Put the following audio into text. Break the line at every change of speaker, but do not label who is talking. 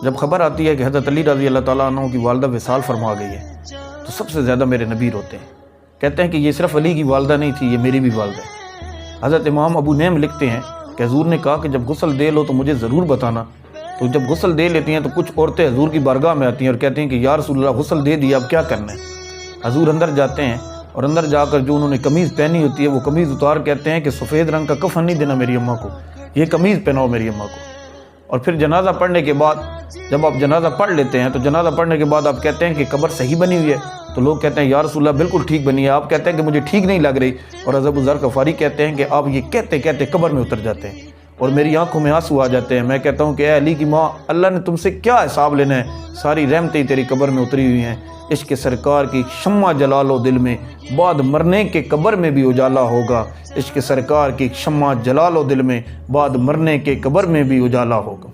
جب خبر آتی ہے کہ حضرت علی رضی اللہ تعالیٰ عنہ کی والدہ وصال فرما گئی ہے تو سب سے زیادہ میرے نبی روتے ہیں، کہتے ہیں کہ یہ صرف علی کی والدہ نہیں تھی، یہ میری بھی والدہ ہے۔ حضرت امام ابو نعیم لکھتے ہیں کہ حضور نے کہا کہ جب غسل دے لو تو مجھے ضرور بتانا۔ تو جب غسل دے لیتی ہیں تو کچھ عورتیں حضور کی بارگاہ میں آتی ہیں اور کہتی ہیں کہ یا رسول اللہ غسل دے دیا، اب کیا کرنا ہے؟ حضور اندر جاتے ہیں اور اندر جا کر جو انہوں نے قمیض پہنی ہوتی ہے وہ قمیض اتار کہتے ہیں کہ سفید رنگ کا کفن نہیں دینا میری اماں کو، یہ قمیض پہناؤ میری اماں کو۔ اور پھر جنازہ پڑھنے کے بعد جب آپ جنازہ پڑھ لیتے ہیں تو جنازہ پڑھنے کے بعد آپ کہتے ہیں کہ قبر صحیح بنی ہوئی ہے، تو لوگ کہتے ہیں یا رسول اللہ بالکل ٹھیک بنی ہے، آپ کہتے ہیں کہ مجھے ٹھیک نہیں لگ رہی، اور حضرت ابو ذر غفاری کہتے ہیں کہ آپ یہ کہتے کہتے قبر میں اتر جاتے ہیں اور میری آنکھوں میں آنسو آ جاتے ہیں۔ میں کہتا ہوں کہ اے علی کی ماں، اللہ نے تم سے کیا حساب لینا ہے، ساری رحمتیں تیری قبر میں اتری ہوئی ہیں۔ عشق سرکار کی شمع جلا لو دل میں، بعد مرنے کے قبر میں بھی اجالا ہوگا۔ عشق سرکار کی شمع جلا لو دل میں، بعد مرنے کے قبر میں بھی اجالا ہوگا۔